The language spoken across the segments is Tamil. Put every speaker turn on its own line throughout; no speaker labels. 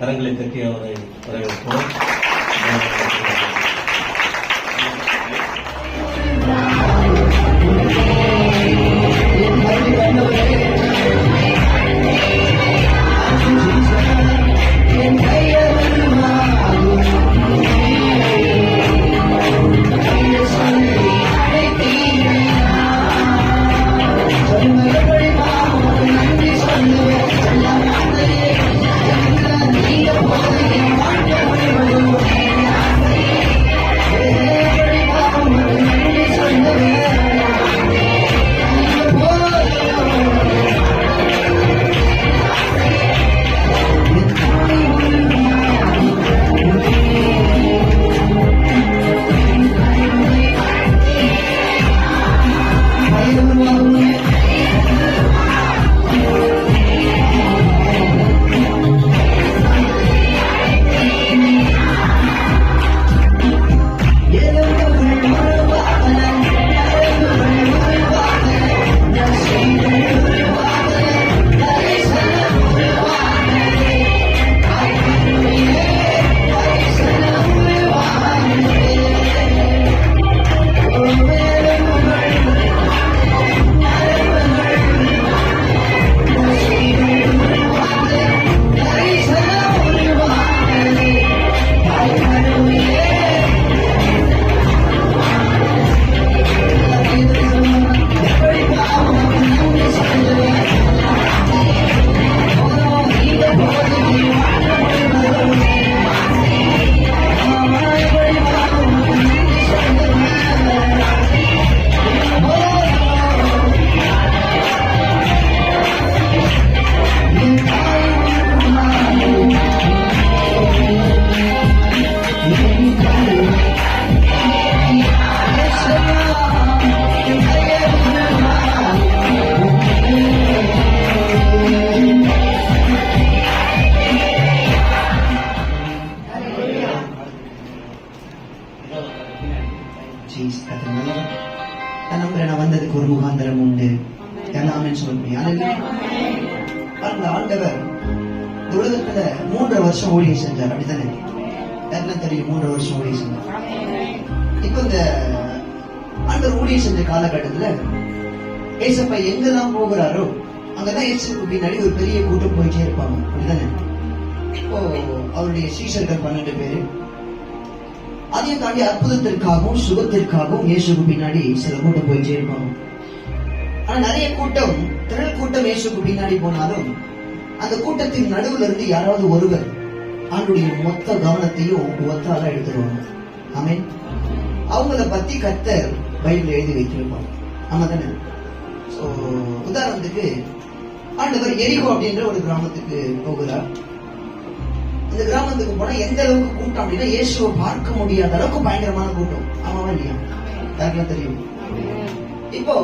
கரங்களை தட்டி அவரை வரவேற்போம். வந்ததுக்கு ஒரு முகாந்திரம் உண்டு. எல்லாமே சொல்லுங்க. ஆண்டவர் இந்த உலகத்துல 3 வருஷம் ஊழியம் செஞ்சார். அப்படித்தானே? எல்லாம் தெரியும். 3 வருஷம் ஊழியம் செஞ்சார். இப்ப இந்த ஆண்டவர் ஊழியம் செஞ்ச காலகட்டத்துல ஏசப்பா எங்கெல்லாம் போகிறாரோ அங்கதான் இயேசுக்கு பின்னாடி ஒரு பெரிய கூட்டம் போயிட்டே இருப்பாங்க. அப்படித்தானே? இப்போ அவருடைய சீஷர்கள் 12 பேரு. அதையும் தாண்டி அற்புதத்திற்காகவும் சுகத்திற்காகவும் இயேசுக்கு பின்னாடி சில கூட்டம் போயிட்டே இருப்பாங்க. ஆனா நிறைய கூட்டம், திரள் கூட்டம் இயேசுக்கு பின்னாடி போனாலும் அந்த கூட்டத்தின் நடுவுல இருந்து யாராவது ஒருவர் ஆண்டுடைய மொத்த கவனத்தையும் ஒத்தால எடுத்துருவாங்க. ஆமென். அவங்கள பத்தி கர்த்தர் பைபிள் எழுதி வைத்திருப்பாங்க. ஆமா தானே? உதாரணத்துக்கு ஆண்டவர் எரிகோ அப்படின்ற ஒரு கிராமத்துக்கு போகிறார். இந்த கிராமத்துக்கு போனா எந்த அளவுக்கு கூட்டம் அப்படின்னா இயேசுவை பார்க்க முடியாத அளவுக்கு பயங்கரமான கூட்டம். ஆமாவா இல்லையா? யாருக்கெல்லாம் தெரியும்? இப்போ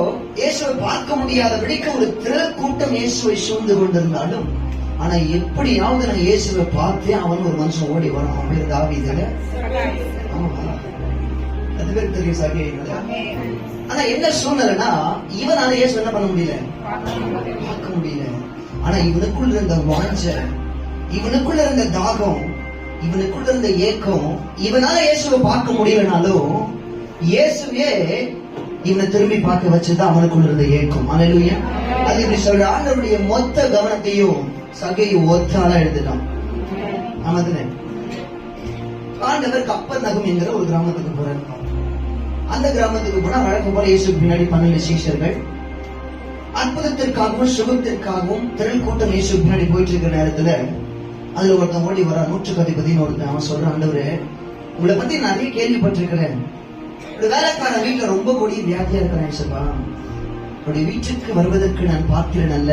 இயேசுவை பார்க்க முடியாதபடிக்கு ஒரு திரள் கூட்டம் இயேசுவை சூழ்ந்து கொண்டிருந்தாலும், ஆனா எப்படியாவது நான் இயேசுவை பார்த்தே அவன் ஒரு மனுஷன் ஓடி வரும். அவன் பேர் தாவீது. ஆமா, அது பேர் தெரியும். சாகே. ஆனா என்ன சூழ்நிலைன்னா இவனால இயேசு என்ன பண்ண முடியல, பார்க்க முடியல. ஆனா இவனுக்குள்ள இருந்த வாஞ்ச, இவனுக்குள்ள இருந்த தாகம், இவனுக்குள்ள இருந்த ஏக்கம், இவனால இயேசுவை பார்க்க முடியலனாலும் இயேசுவே இவனை திரும்பி பார்க்க வச்சதுதான் அவனுக்குள்ள இருந்த ஏக்கம். அல்லேலூயா. அது இப்படி சொல்ற ஆண்டவருடைய மொத்த கவனத்தையும் சகையை ஒத்தால எடுத்துட்டான். ஆமாதுனே? ஆண்டவர் கப்பர் நகம் என்கிற ஒரு கிராமத்துக்கு போறாரு. அந்த கிராமத்துக்கு போனா வழக்கம் போல இயேசுக்கு பின்னாடி 12 சீஷர்கள் அற்புதத்திற்காகவும் சுகத்திற்காகவும் திரள் கூட்டம் இயேசுக்கு பின்னாடி போயிட்டு இருக்கிற நேரத்துல அதுல ஒருத்தன் ஓடி வர 110 ஒருத்தன். அவன் சொல்றான், ஆண்டவரே உங்களை பத்தி நிறைய கேள்விப்பட்டிருக்கிறேன். வேலைக்காரன் வீட்டுல ரொம்ப கொடிய வியாதியா இருக்கிறேன் சப்பா. என்னுடைய வீட்டுக்கு வருவதற்கு நான் பார்க்கிறேன். அல்ல,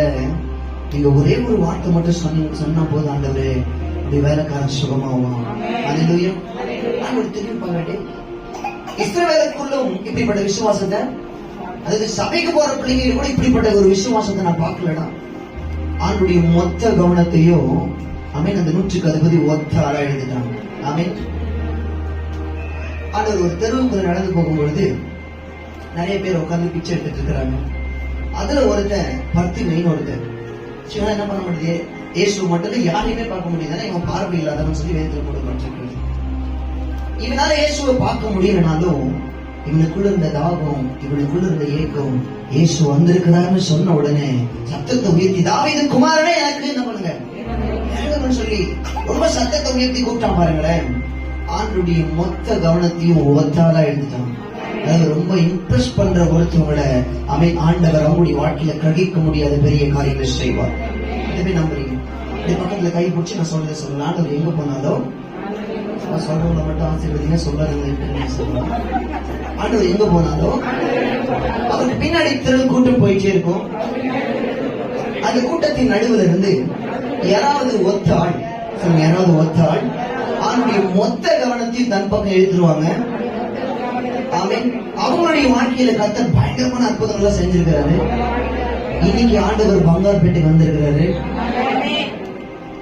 நீங்க ஒரே ஒரு வார்த்தை மட்டும் சொன்னா போதும் ஆண்டவரே, அப்படி வேலைக்காரன் சுகமாவான். அல்லேலூயா. ஆண்டவர் திரும்பி பாருங்க, இஸ்ரவேலுக்குள்ளும் இப்படிப்பட்ட விசுவாசத்தை, அதாவது சபைக்கு போற பிள்ளைங்க கூட இப்படிப்பட்ட ஒரு விசுவாசத்தை நான் பார்க்கலடா. ஆண்டுடைய மொத்த கவனத்தையும் ஆமென் அந்த 110 ஒத்த ஆளா எழுதிட்டாங்க. ஆமென். ஆண்டவர் ஒரு தெருவுக்குள்ள நடந்து போகும்பொழுது நிறைய பேர் உட்கார்ந்து பிச்சை எடுத்துட்டு இருக்கிறாங்க. அதுல ஒருத்தன் 10 மெயின் ஒருத்தன் சிவன் என்ன பண்ண முடியுது, இயேசு மட்டும் யாரையுமே பார்க்க முடியுதுன்னா இவன் பார்வை இல்லாதவன் சொல்லி வேதத்தில் போடப்பட்டிருக்கிறது. இவனால இயேசுவை பார்க்க முடியலனாலும் இவனுக்குள்ள இருந்த தாகம், இவனுக்குள்ள இருந்த ஏக்கம், இயேசு வந்திருக்கிறான்னு சொன்ன உடனே சத்தத்தை உயர்த்தி, தாவீதின் குமாரனே எனக்கு என்ன பண்ணுங்க சொல்லி ரொம்ப சத்தத்தை உயர்த்தி கூப்பிட்டான். பாருங்களேன், ஆண்டுடைய மொத்த கவனத்தையும் ஒத்தாலா எடுத்துட்டான். அதாவது ரொம்ப இம்ப்ரெஸ் பண்ற ஒருத்தவங்களை ஆண்டவர் அவங்களுடைய வாழ்க்கையில கிரகிக்க முடியாத பெரிய காரியங்களை செய்வார். இதுவே நம்புறீங்க? பக்கத்துல கை பிடிச்சி நான் சொல்றதை சொல்லலாம். ஆண்டவர் எங்க போனாலும் சொல்றவங்களை மட்டும் ஆசீர்வதிங்க, சொல்றாங்க சொல்லலாம். ஆண்டவர் எங்க போனாலும் அவருக்கு பின்னாடி திரள் கூட்டம் போயிட்டே இருக்கும். அந்த கூட்டத்தின் நடுவில் இருந்து யாராவது ஒத்தாள் அவனுடைய மொத்த கவனத்தையும் தன் பக்கம் எழுத்துருவாங்க. அவங்களுடைய வாழ்க்கையில கர்த்தர் பயங்கரமான அற்புதங்களை செஞ்சிருக்கிறாரு. இன்னைக்கு ஆண்டவர் பங்கார்பேட்டைக்கு வந்திருக்கிறாரு.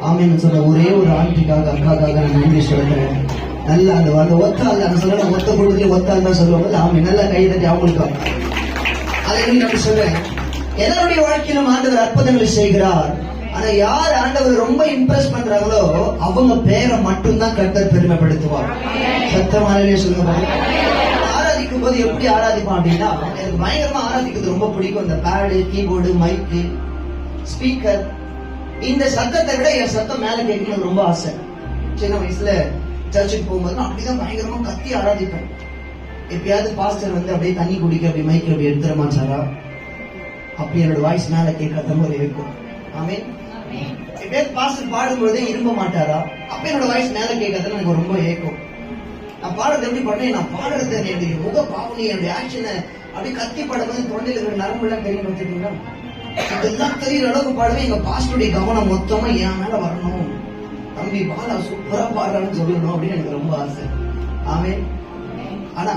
ஆமேன்னு சொன்ன ஒரே ஒரு ஆண்டிக்காக, அக்காக்காக நான் நன்றி சொல்றேன். நல்ல அந்த ஒத்தாள் நான் சொல்ல, ஒத்த கூட்டத்திலே ஒத்தாள் தான் சொல்லுவாங்க. ஆமே, நல்லா கை தட்டி அவங்களுக்கு அதை நான் சொல்றேன். எல்லாருடைய வாழ்க்கையிலும் ஆண்டவர் அற்புதங்களை செய்கிறார். ஆனா யார் ஆண்டவர் ரொம்ப இம்ப்ரெஸ் பண்றாங்களோ அவங்க பேரை மட்டும்தான் கர்த்தர் பெருமைப்படுத்துவார். சத்தமானே சொல்லுங்க. ஆராதிக்கும் போது எப்படி ஆராதிப்பான் அப்படின்னா, எனக்கு பயங்கரமா ஆராதிக்கிறது ரொம்ப பிடிக்கும். இந்த பேடு, கீபோர்டு, மைக்கு, ஸ்பீக்கர், இந்த சத்தத்தை விட என் சத்தம் மேல கேட்கணும்னு ரொம்ப ஆசை. சின்ன வயசுல சர்ச்சுக்கு போகும்போது நான் அப்படிதான் பயங்கரமா கத்தி ஆராதிப்பேன். எப்பயாவது பாஸ்டர் வந்து அப்படியே தண்ணி குடிக்க அப்படி மைக்கு அப்படி எடுத்துறமா சாரா, அப்படி என்னோட வாய்ஸ் மேல கேட்காத மாதிரி இருக்கும். ஆமே, எப்பயாவது பாஸ்டர் பாடும்போதே இரும்ப மாட்டாரா, அப்ப என்னோட வாய்ஸ் மேல கேட்காதுன்னு எனக்கு ரொம்ப ஏக்கும். நான் பாடுறது எப்படி பண்ணேன், நான் பாடுறது என்னுடைய முக பாவனை, என்னுடைய ஆக்ஷனை அப்படி கத்தி பாடும்போது தொண்டையில் இருக்கிற நரம்பு எல்லாம் தெரியும் வச்சுட்டீங்களா, இதெல்லாம் தெரியுற அளவுக்கு பாடுவேன். எங்க பாஸ்டருடைய கவனம் மொத்தமா என் மேல வரணும். தம்பி பாலா சூப்பரா பாடுறான்னு சொல்லணும் அப்படின்னு எனக்கு ரொம்ப ஆசை. ஆமே, ஆனா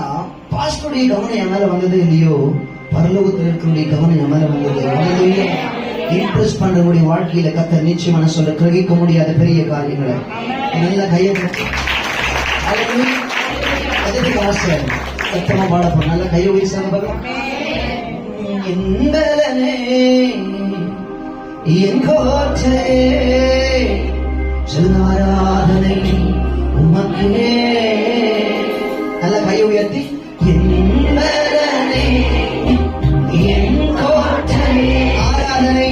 பாஸ்டருடைய கவனம் என் மேல வந்தது இல்லையோ, பரலோகத்தில் இருக்கிற கவனம் என் மேல வந்தது. இம்ப்ரெஸ் பண்றவங்களுடைய வாழ்க்கையில கர்த்தர் நிச்சயமான சொல்ல கிரகிக்க முடியாத பெரிய காரியங்களை நல்ல கையை ஆசை சத்தமா பாடப்போ நல்ல கையை வீசாங்க. என் கோட்டையே ஆராதனை உமக்கே. நல்ல கையை உயர்த்தி, என் கோட்டையே ஆராதனை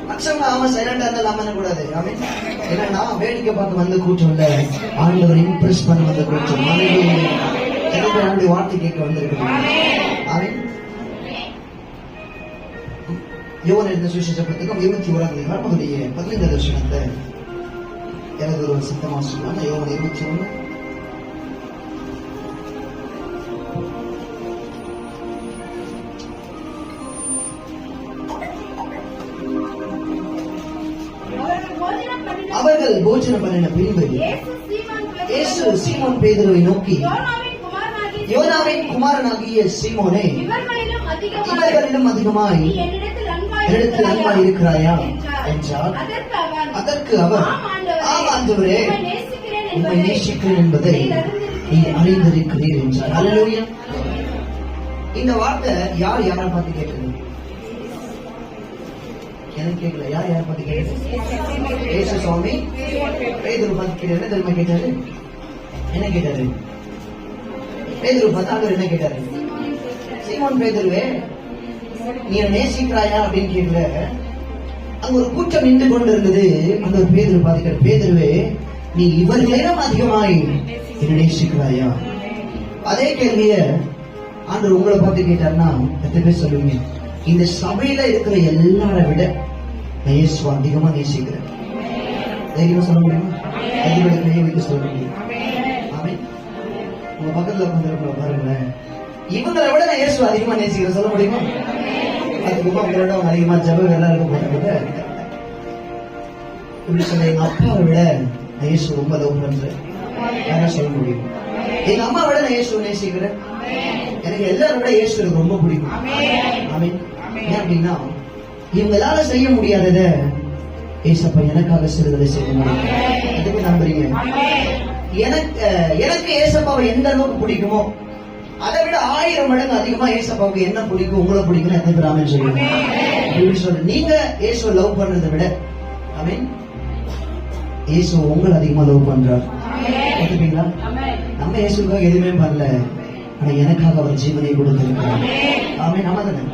மற்றவங்க அவன் சைலண்டா இருந்தா நாம என்ன கூடாது. ஏன்னா வேடிக்கை பார்த்து வந்த கூட்டம் இல்ல, ஆண்டவர் இம்ப்ரெஸ் பண்ண வந்த கூட்டம். என்னுடைய வார்த்தை கேட்க வந்திருக்கு. யோவான் எழுதின சுவிசேஷ புத்தகம் 21ஆம் அதிகாரம் அதனுடைய 15வது வசனத்தை எனக்கு ஒரு சித்தமா சொல்லுவாங்க. யோவான் 21. அவர்கள் போஜனம் பண்ணின பின்பு இயேசு சீமோன் பேதுருவை நோக்கி, யோனாவின் குமாரனாகிய சீமோனே, இவர்களிலும் அதிகமாய் என்னிடத்தில் அன்பாய் இருக்கிறாயா என்றார். அதற்கு அவர், ஆம் ஆண்டவரே, உம்மை நேசிக்கிறேன் என்பதை நீ அறிந்திருக்கிறீர் என்றார். அல்லேலூயா. இந்த வார்த்தை யார் யாரை பார்த்து கேட்குது? எனக்கு கேட்கல. யார் யாரை பார்த்து கேட்குது? இயேசு சுவாமி பேதுரு பார்த்து கேட்டாரு. என்ன தெரியுமா கேட்டாரு? என்ன கேட்டாரு? பேதுரு பார்த்து ஆண்டவர் என்ன கேட்டாரு? சீமோன் பேதுருவே, நீ நேசிக்கிறாயா அப்படின்னு கேட்கல. அங்க ஒரு கூட்டம் நின்று கொண்டு இருந்தது. அந்த ஒரு பேதுரு பார்த்துக்கிற, பேதுருவே, நீ இவர்களிடம் அதிகமாய் என்ன நேசிக்கிறாயா? அதே கேள்விய ஆண்டவர் உங்களை பார்த்து கேட்டார்னா எத்தனை பேர் சொல்லுவீங்க? இந்த சபையில இருக்கிற எல்லாரை விட நான் இயேசுவை அதிகமா நேசிக்கிறேன். தைரியமா சொல்ல முடியுமா? அதிகோட கையை வைக்க சொல்ல முடியும். ஆமென். உங்க பக்கத்துல உட்கார்ந்து பாருங்களேன், இவங்களை விட நான் இயேசுவை அதிகமா நேசிக்கிறேன் சொல்ல முடியுமா? அதுக்கு உங்களோட அவங்க அதிகமா ஜபம் எல்லாம் இருக்க போட்டாங்க. இப்படி சொல்ல, எங்க அப்பாவை விட நான் இயேசு ரொம்ப லவ் பண்றேன் யாரா சொல்ல முடியும்? எங்க அம்மா விட நான் இயேசுவை நேசிக்கிறேன். எனக்கு எல்லாரும் விட இயேசு எனக்கு ரொம்ப பிடிக்கும். ஆமென். ஏன் அப்படின்னா இவங்களால செய்ய முடியாதத ஏசப்பா எனக்காக சிறுதலை செய்ய முடியும். எதுக்கு நம்புறீங்க? எனக்கு ஏசப்பாவை எந்த அளவுக்கு பிடிக்குமோ அதை விட 1000 மடங்கு அதிகமா ஏசப்பாவுக்கு என்ன பிடிக்கும், உங்களை பிடிக்கும் எத்தனை பேர் ஆமென் சொல்லுங்க. நீங்க இயேசுவை லவ் பண்றதை விட ஆமென் இயேசு உங்களை அதிகமா லவ் பண்றார். கேட்டுப்பீங்களா? நம்ம இயேசுக்காக எதுவுமே பண்ணல, ஆனா எனக்காக அவர் ஜீவனை கொடுத்திருக்கிறார். ஆமென். ஆமா தானே?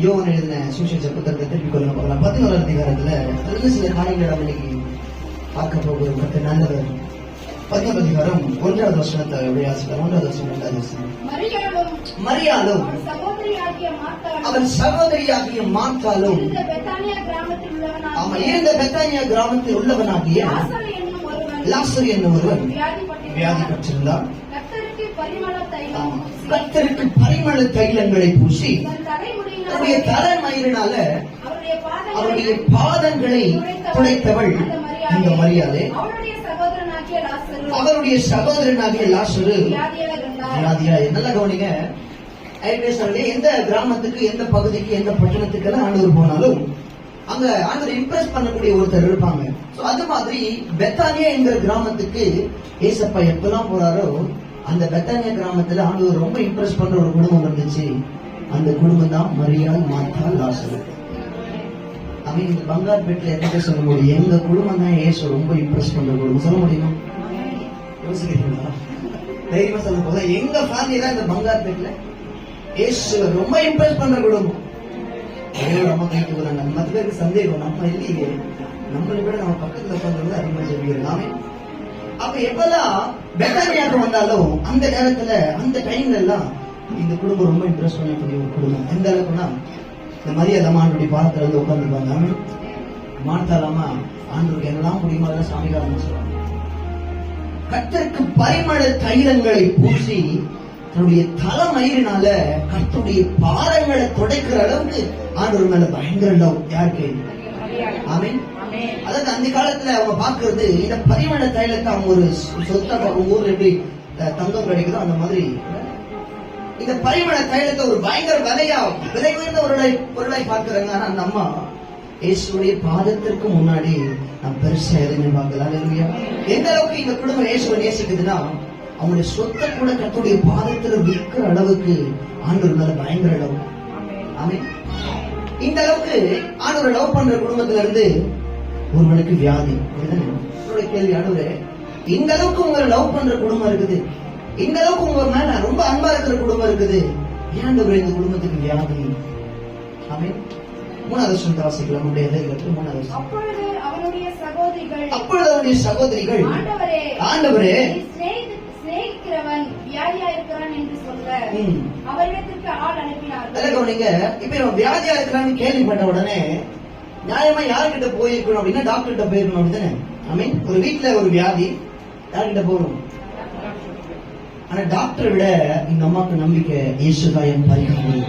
யோவான் எழுதின சுவிசேஷ புத்தகத்தை திருப்பிக் கொள்ள போகலாம். 11ஆம் அதிகாரத்துல அதிலிருந்து சில காரியங்களை நம்ம இன்னைக்கு பார்க்க போகிறோம். கர்த்தர் நல்லவர். 11ஆம் அதிகாரம் 1வது வசனத்தை வாசிக்கலாம். 1வது வசனம் 2வது வசனம். மரியாளும் அவன் சகோதரியாகிய மார்த்தாளும் இருந்த பெத்தானியா கிராமத்தில் உள்ளவனாகிய லாசரு என்னும் ஒருவன் வியாதிப்பட்டிருந்தான். கர்த்தருக்கு பரிமள தைலங்களை பூசி அவருடைய தலைமயிரினால அவருடைய பாதங்களை துடைத்தவள் இந்த மரியாதை. அவருடைய சகோதரனாகிய லாசரு வியாதியா. நல்லா கவனிங்க. எந்த கிராமத்துக்கு, எந்த பகுதிக்கு, எந்த பட்டணத்துக்கு எல்லாம் ஆண்டவர் போனாலும் அங்க ஆண்டவர் இம்ப்ரெஸ் பண்ணக்கூடிய ஒருத்தர் இருப்பாங்க. அது மாதிரி பெத்தானியா என்கிற கிராமத்துக்கு ஏசப்பா எப்பெல்லாம் போறாரோ அந்த பெத்தானியா கிராமத்துல ஆண்டவர் ரொம்ப இம்ப்ரெஸ் பண்ற ஒரு குடும்பம் இருந்துச்சு. அந்த குடும்பம் தான் மரியாள், மார்த்தா, லாசரு. இந்த பங்கார்பேட்டில் என்ன சொல்ல முடியும்? எங்க குடும்பம் தான் ஏசு ரொம்ப இம்ப்ரெஸ் பண்ற குடும்பம் சொல்ல முடியுமா? யோசிக்கிறீங்களா? தைரியமா சொல்ல போதா எங்க ஃபேமிலி தான் இந்த பங்கார்பேட்ல ஏசு ரொம்ப இம்ப்ரெஸ் பண்ற குடும்பம். நம்ம கைக்கு போறாங்க. மற்ற பேருக்கு சந்தேகம், நம்ம இல்லையே, நம்மளை விட நம்ம பக்கத்துல உட்கார்ந்து அதிகமா ஜெபிக்கிறோம். அப்ப எப்பெல்லாம் பெத்தானியாக்கு வந்தாலும் அந்த நேரத்துல, அந்த டைம்ல எல்லாம் இந்த குடும்பம் ரொம்ப இம்ப்ரெஸ் பண்ணக்கூடிய ஒரு குடும்பம். எந்த அளவுக்குன்னா, இந்த மரியாதை ஆண்டுடைய பாதத்துல வந்து உட்காந்துருப்பாங்க. மார்த்தாலாமா ஆண்டவருக்கு என்னெல்லாம் முடியுமோ அதெல்லாம் சாமிகாரம் சொல்லுவாங்க. கர்த்தருக்கு பரிமள தைலங்களை பூசி தன்னுடைய தலைமயிரினால கர்த்தருடைய பாதங்களை துடைக்கிற அளவுக்கு ஆண்டவர் மேல பயங்கர லவ். யாருக்கு? ஆமென். அதாவது அந்த காலத்துல அவங்க பாக்குறது இந்த பரிமள தைலத்தை அவங்க ஒரு சொத்தா, ஊர்ல எப்படி தங்கம் கிடைக்குதோ அந்த மாதிரி இந்த பரிமள தைலத்தை ஒரு பயங்கர விலை உயர்ந்த பொருளாய் பார்க்கிறாங்க. ஆனா அந்த அம்மா இயேசுடைய பாதத்திற்கு முன்னாடி நான் பெருசா எதுவுமே பார்க்கலாம். எந்த அளவுக்கு இந்த குடும்பம் இயேசுவை நேசிக்குதுன்னா அவங்களுடைய சொத்தை கூட கர்த்தருடைய பாதத்துல விற்கிற அளவுக்கு ஆண்டவர் மேல பயங்கர லவ். ஆமென். இந்த அளவுக்கு ஆண்டவர் லவ் பண்ற குடும்பத்துல இருந்து ஒருவனுக்கு வியாதி. கேள்வி, ஆண்டவரே இந்த அளவுக்கு உங்களை லவ் பண்ற குடும்பம் இருக்குது, இந்த அளவுக்கு உங்க மேல ரொம்ப அன்பா இருக்கிற குடும்பம் இருக்குது, ஏன் இந்த குடும்பத்துக்கு வியாதி? ஆமென். 3வது வசனத்தை வாசிக்கலாம். நம்முடைய எதிர்கத்தில் 3வது வசனம்.
அப்பொழுது அவனுடைய
சகோதரிகள் ஆண்டவரே
சிநேகிக்கிறவன் வியாதியா இருக்கிறான் என்று சொல்ல அவரிடத்திற்கு ஆள் அனுப்பினார்கள்.
இப்ப இவன் வியாதியா இருக்கிறான்னு கேள்விப்பட்ட உடனே நியாயமா யாருக்கிட்ட போயிருக்கணும் அப்படின்னா டாக்டர் கிட்ட போயிருக்கணும் அப்படித்தானே. ஐ மீன் ஒரு வீட்டுல ஒரு வியாதி யார்கிட்ட போகணும்? ஆனா டாக்டரை விட இந்த அம்மாக்கு நம்பிக்கை இயேசுதாயம் பரிகாரம்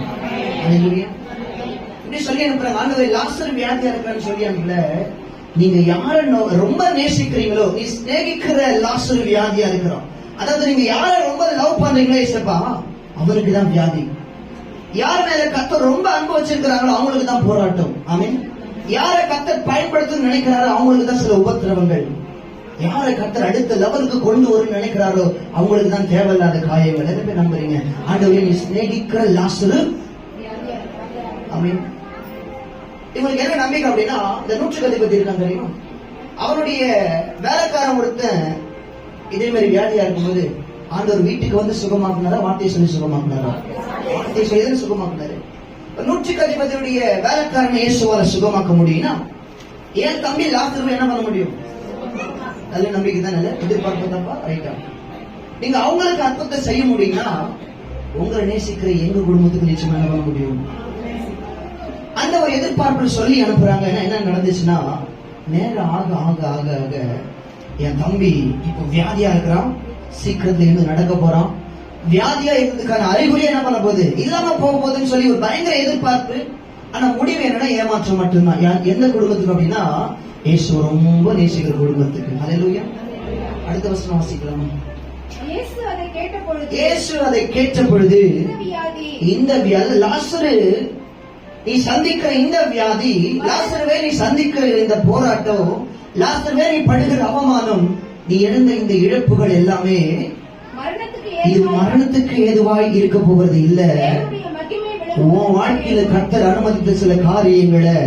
இப்படி சொல்லி அனுப்புறாங்க. ஆண்டவரே லாசர் வியாதியா இருக்கிறான்னு சொல்லி அனுப்பல. நீங்க யார ரொம்ப நேசிக்கிறீங்களோ, நீ சிநேகிக்கிற லாசர் வியாதியா இருக்கிறோம். அதாவது நீங்க யார ரொம்ப லவ் பண்றீங்களோ இயேசுப்பா அவருக்கு தான் வியாதி. யார் மேல கர்த்தர் ரொம்ப அன்பு வச்சிருக்கிறாங்களோ அவங்களுக்கு தான் போராட்டம். ஆமென். யார கர்த்தர் பயன்படுத்த நினைக்கிறாரோ அவங்களுக்கு தான் சில உபத்திரவங்கள். யாரை கர்த்தர் அடுத்த லெவலுக்கு கொண்டு வரும் நினைக்கிறாரோ அவங்களுக்கு தான் தேவையில்லாத காயங்கள். எதை போய் நம்புறீங்க? ஆண்டவரே நீ சிநேகிக்கிற லாசரு. ஆமென். இவங்களுக்கு என்ன நம்பிக்கை அப்படின்னா, இந்த நூற்றுக்கு அதிபதி இருக்காங்க தெரியுமா, அவனுடைய வேலைக்காரன் ஒருத்தன் இதே மாதிரி வியாதியா இருக்கும்போது ஆண்டவர் வீட்டுக்கு வந்து சுகமாக்குனாரா, வார்த்தையை சொல்லி சுகமாக்குனாரா? வார்த்தையை சொல்லி சுகமாக்குனாரு. நூற்றுக்கு அதிபதியுடைய வேலைக்காரன் இயேசுவால சுகமாக்க முடியும்னா ஏன் தம்பி லாசரு என்ன பண்ண முடியும்? நல்ல நம்பிக்கை தான், நல்ல எதிர்பார்ப்பு தப்பா ரைட்டா? நீங்க அவங்களுக்கு அற்புதத்தை செய்ய முடியும்னா உங்களை நேசிக்கிற எங்க குடும்பத்துக்கு நிச்சயமா என்ன பண்ண முடியும்? அந்த ஒரு எதிர்பார்ப்பு சொல்லி அனுப்புறாங்க. என்ன நடந்துச்சுன்னா, நேரம் ஆக ஆக ஆக ஆக என் தம்பி இப்ப வியாதியா இருக்கிறான், சீக்கிரத்துல இருந்து நடக்க போறான், வியாதியா இருந்ததுக்கான அறிகுறி என்ன பண்ண போகுது, இல்லாம போக போகுதுன்னு சொல்லி ஒரு பயங்கர எதிர்பார்ப்பு. ஆனா முடிவு என்னன்னா ஏமாற்றம் மட்டும்தான். எந்த குடும்பத்துக்கு அப்படின்னா இயேசு ரொம்ப நேசிக்கிற குடும்பத்துக்கு. ஹல்லேலூயா. அடுத்த வசனம் வாசிக்கலாம்.
இயேசு
அதை கேட்ட பொழுது இந்த வியாதி லாசரு நீ சந்திக்கிற இந்த வியாதி, லாசருவே நீ சந்திக்கிற இந்த போராட்டம், லாசருவே நீ படுகிற அவமானம், நீ இழந்த இந்த இழப்புகள் எல்லாமே இது மரணத்துக்கு ஏதுவாய் இருக்க போகிறது இல்ல. உன் வாழ்க்கையில கர்த்தர் அனுமதித்த சில காரியங்களை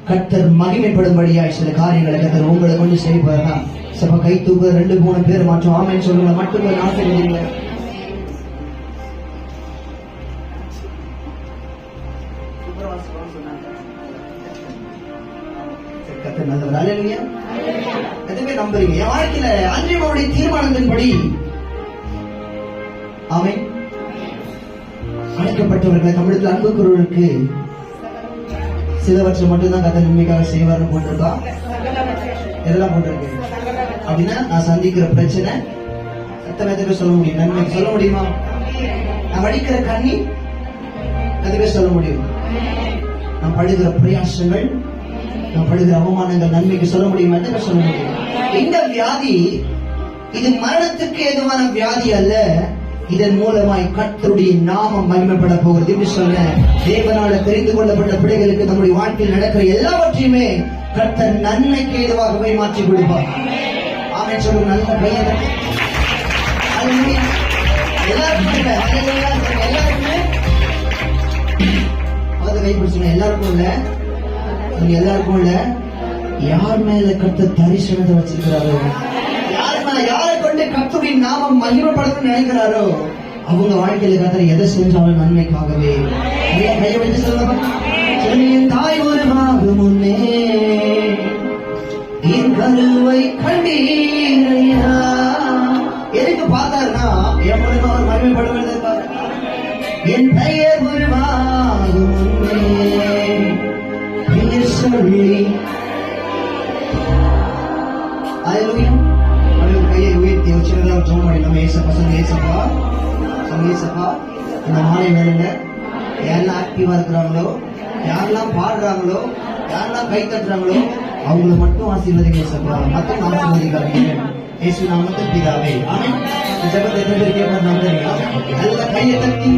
கர்த்தர் மகிமைப்படும்படியாய் சில காரியங்களை கர்த்தர் உங்களை கொண்டு செய்வார்னா சபை கை தூக்க 2-3 பேர் மாற்றம் ஆமென் சொல்லுங்க. மட்டும் ஆசைப்படுங்க. கர்த்தர் நல்லவர். ஹல்லேலூயா. எதுவுமே நம்புறீங்க என் வாழ்க்கையில அன்றைய தீர்மானத்தின்படி ஆமென் அழைக்கப்பட்டவர்களை தமிழத்தில் அன்புக்குறவர்களுக்கு சிலவற்றை மட்டும்தான் கர்த்தர் நன்மைக்காக செய்வார்னு போட்டிருக்கா. எதெல்லாம் போட்டிருக்கு அப்படின்னா, நான் சந்திக்கிற பிரச்சனை எத்தனை சொல்ல முடியும்? நன்மைக்கு சொல்ல முடியுமா? நான் வடிக்கிற கண்ணி அதுவே சொல்ல முடியும். நான் படுகிற பிரயாசங்கள், நான் படுகிற அவமானங்கள் நன்மைக்கு சொல்ல முடியுமா? எதுவே சொல்ல முடியும். இந்த வியாதி இது மரணத்துக்கு ஏதுவான வியாதி அல்ல. இதன் மூலமாய் கர்த்தருடைய நாமம் மகிமைப்பட போகிறது. எப்படி சொல்ல, தேவனால தெரிந்து கொள்ளப்பட்ட பிள்ளைகளுக்கு நம்முடைய வாழ்க்கையில் நடக்கிற எல்லாவற்றையுமே கர்த்தர் நன்மைக்கு ஏதுவாகவே மாற்றி கொடுப்பார். ஆமென் சொல்லுங்க. நல்ல பெயர் எல்லாருக்கும் இல்ல, எல்லாருக்குமே அதை கைப்பிடிச்சுங்க. எல்லாருக்கும் இல்ல, எல்லாருக்கும் இல்ல. யார் மேல கர்த்தர் தரிசனத்தை வச்சிருக்கிறாரோ, யாரை கொண்டு கர்த்தருடைய நாமம் மகிமைப்படுத்தணும்னு நினைக்கிறாரோ அவங்க வாழ்க்கையில கர்த்தர் எதை செஞ்சாலும் நன்மைக்காகவே. கையை வச்சு சொல்லுங்க. என் தாய் உருவாகும் முன்னே என் கருவை கண்டீரையா. எதுக்கு பார்த்தாருன்னா என் மூலமா அவர் மகிமைப்படுவது. என் பெயர் உருவாகும் முன்னே பெயர் சொல்லி ஹல்லேலூயா. கையை உயர்த்தி வச்சிருந்தா ஜெபம் பண்ணி நம்ம ஏசப்பா சொல்லி ஏசப்பா இந்த மாலை வேலையில யாரெல்லாம் ஆக்டிவா இருக்கிறாங்களோ, யாரெல்லாம் பாடுறாங்களோ, யாரெல்லாம் கை தட்டுறாங்களோ அவங்களை மட்டும் ஆசீர்வதிங்க ஏசப்பா. மட்டும் ஆசீர்வதிக்காதீங்க இயேசு நாமத்தில் பிதாவே. ஆமென். இந்த ஜெபத்தை எத்தனை பேர் கேட்பார் நம்புறீங்க? நல்ல கையை தட்டி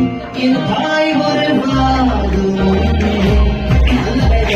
என் தாய் ஒரு நல்ல கையை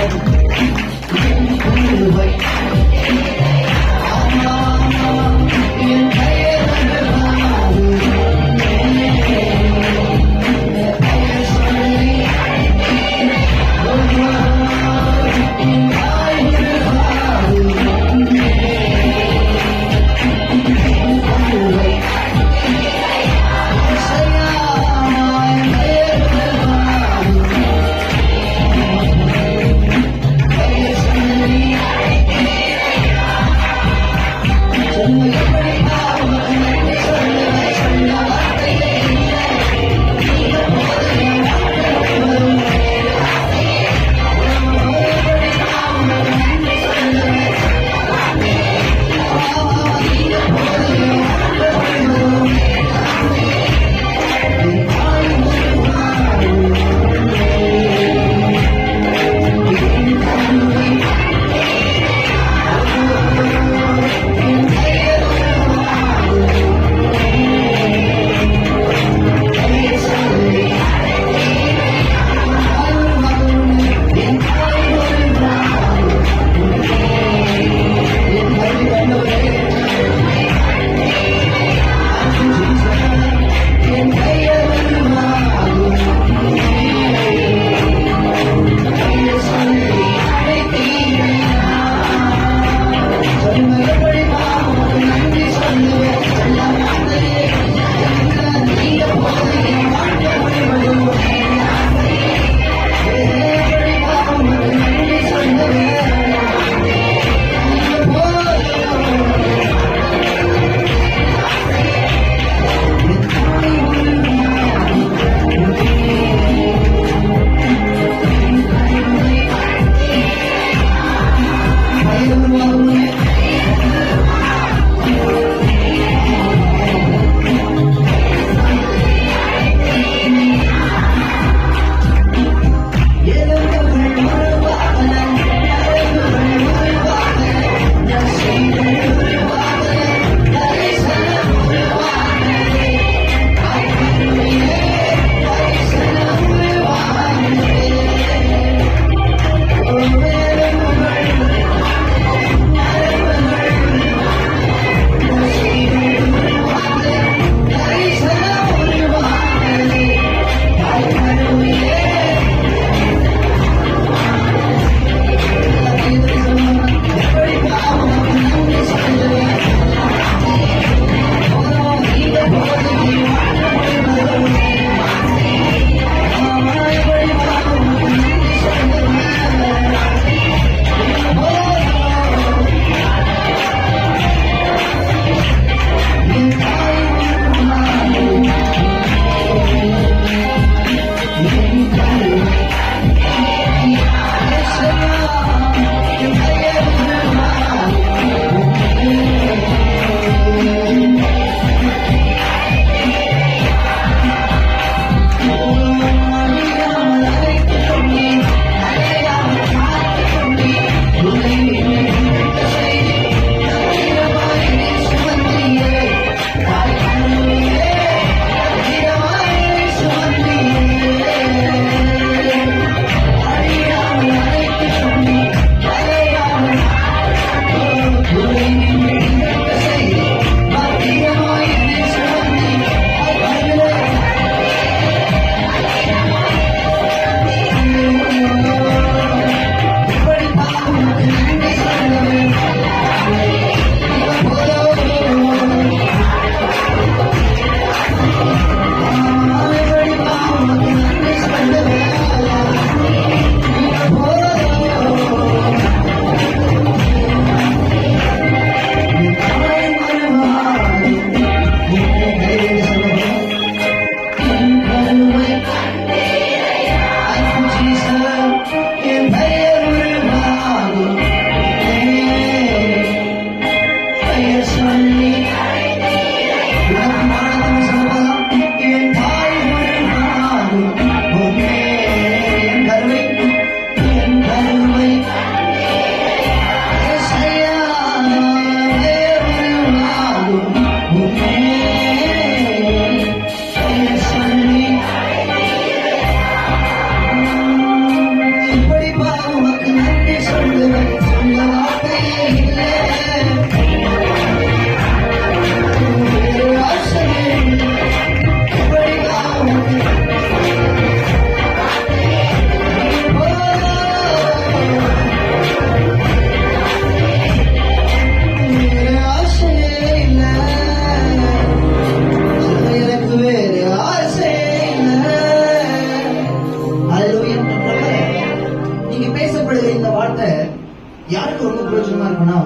யாருக்கு ரொம்ப பிரயோஜனமா இருக்குன்னா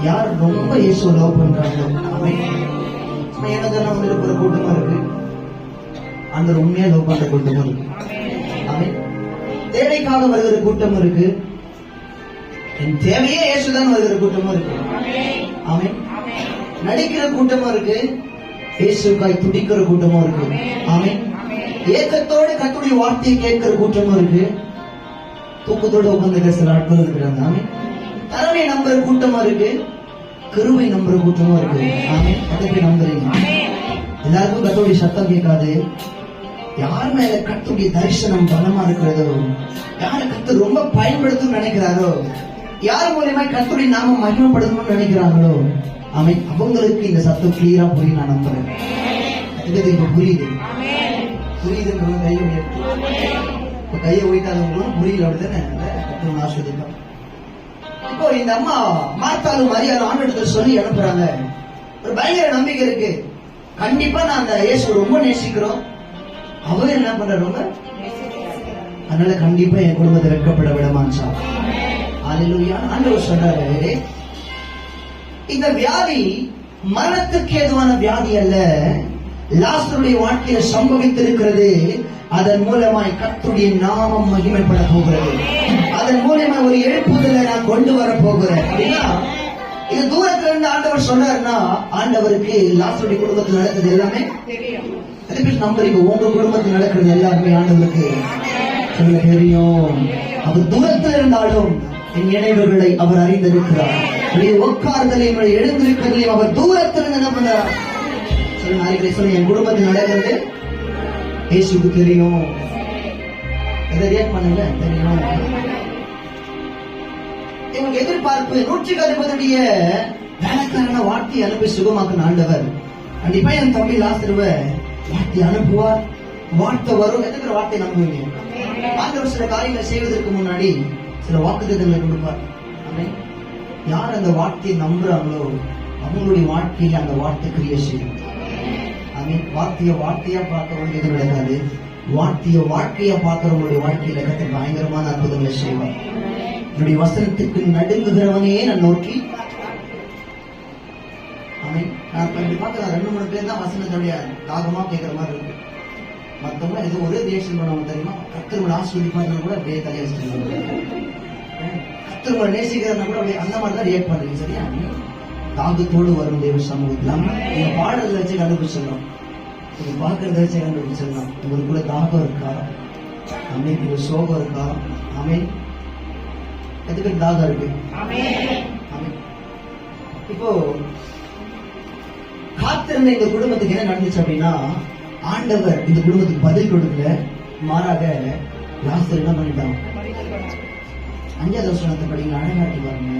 யார் ரொம்ப இயேசுவை லவ் பண்றாங்களோ. ஆமென். ஏனதெல்லாம் வந்து இருக்கிற கூட்டமா இருக்கு, அந்த உண்மையா லவ் பண்ற கூட்டமும் இருக்கு. ஆமென். தேவைக்காக வருகிற கூட்டம் இருக்கு, என் தேவையே இயேசுதான் வருகிற கூட்டமும் இருக்கு. ஆமென். நடிக்கிற கூட்டமும் இருக்கு, இயேசுக்காய் துடிக்கிற கூட்டமும் இருக்கு. ஆமென். ஏக்கத்தோடு கர்த்தருடைய வார்த்தையை கேட்கிற கூட்டமும் இருக்கு, தூக்கத்தோடு உட்கார்ந்து சில ஆட்கள் இருக்கிறாங்க. ஆமென். தரவை நம்புற கூட்டமா இருக்கு, கிருபை நம்புற கூட்டமா இருக்கு. ஆமென். அதை போய் நம்புறீங்க. எல்லாருக்கும் கர்த்தருடைய சத்தம் கேட்காது. யார் மேல கர்த்தருடைய தரிசனம் பலமா இருக்கிறதோ, யாரு கர்த்தர் ரொம்ப பயன்படுத்தும் நினைக்கிறாரோ, யார் மூலியமா கர்த்தருடைய நாமம் மகிமைப்படுத்தணும்னு நினைக்கிறாங்களோ, ஆமென், அவங்களுக்கு இந்த சத்தம் கிளியரா போய் நான் நம்புறேன். இது இப்ப புரியுது, புரியுதுன்ற கையை உயர்த்து. கையை உயர்த்தாதவங்களும் புரியல, அப்படிதானே? கர்த்தர் ஆசீர்வதிப்பார். இப்போ இந்த அம்மா மார்த்தாலும் மரியாதை ஆண்டவர்கிட்ட சொல்லி அனுப்புறாங்க. ஒரு பயங்கர நம்பிக்கை இருக்கு, கண்டிப்பா நான் அந்த இயேசு ரொம்ப நேசிக்கிறோம், அவர் என்ன பண்றாரு, அதனால கண்டிப்பா என் குடும்பத்தை வெட்கப்பட விட மாட்டான். அல்லேலூயா. ஆண்டவர் சொல்றாரு, இந்த வியாதி மரணத்துக்கு ஏதுவான வியாதி அல்ல, லாசருடைய வாழ்க்கையில சம்பவித்திருக்கிறது. அதன் மூலமாய் கர்த்தருடைய நாமம் மகிமைப்பட போகிறது. அதன் மூலமா ஒரு எழுப்புதலை நான் கொண்டு வர போகிறேன். அப்படின்னா இது தூரத்துல இருந்து ஆண்டவர் சொன்னார்னா, ஆண்டவருக்கு லாசருடைய குடும்பத்தில் நடக்கிறது எல்லாமே தெரியும். நம்புறீங்க, உங்க குடும்பத்தில் நடக்கிறது எல்லாருமே ஆண்டவருக்கு தெரியும். அவர் தூரத்தில் இருந்தாலும் என் நினைவுகளை அவர் அறிந்திருக்கிறார். உட்கார்தலையும் எழுந்திருக்கிறதையும் அவர் தூரத்தில் என்ன பண்றார் சொல்லுங்க. என் குடும்பத்தில் நடக்கிறது இயேசுக்கு தெரியும். எதை ரியாக்ட் பண்ணுங்க, தெரியும். இவங்க எதிர்பார்ப்பு 160 வேலைக்காரன வார்த்தை அனுப்பி சுகமாக்குன ஆண்டவர் கண்டிப்பா என் தம்பி லாசருவ வார்த்தை அனுப்புவார். வார்த்தை வரும். எதுக்கிற வார்த்தை நம்புவீங்க? ஆண்டவர் சில காரியங்களை செய்வதற்கு முன்னாடி சில வாக்குத்தத்தங்களை கொடுப்பார். யார் அந்த வார்த்தையை நம்புறாங்களோ அவங்களுடைய வாழ்க்கையில அந்த வார்த்தை கிரியை செய்யும். வார்த்தையா பார்க்கறவங்க எதுவும் நடக்காது. வாழ்க்கையா பார்க்கறவங்களுடைய வாழ்க்கையில கர்த்தர் பயங்கரமான அற்புதங்களை செய்வார். என்னுடைய வசனத்துக்கு நடுங்குகிறவனே நான் நோக்கி நான் பார்க்கிறேன். 2-3 பேர் தான் வசனத்துடைய தாகமா கேட்கிற மாதிரி இருக்கு. மத்தவங்க ஏதோ ஒரே ரியாக்ஷன் பண்ணுவாங்க தெரியுமா? கர்த்தர் ஆசீர்வதிப்பாங்க கூட அப்படியே தலையை கர்த்தர் நேசிக்கிறதுனா கூட அப்படியே அந்த மாதிரி தான் ரியாக்ட் பண்றீங்க. சரியா? தாகத்தோடு வரும் தேவ சமூகத்தில் நீங்க பாடுறத வச்சு கண்டுபிடிச்சிடலாம், நீங்க பாக்குறத வச்சு கண்டுபிடிச்சிடலாம். உங்களுக்குள்ள தாகம் இருக்கா? அமைப்பு சோகம் இருக்கா? ஆமென். எதுக்கு தாகம் இருக்கு? இப்போ காத்திருந்த இந்த குடும்பத்துக்கு என்ன நடந்துச்சு அப்படின்னா, ஆண்டவர் இந்த குடும்பத்துக்கு பதில் கொடுக்கல, மாறாக லாசர் என்ன பண்ணிட்டான்? 5வது வசனத்தை படிங்க, அழகாட்டி பாருங்க.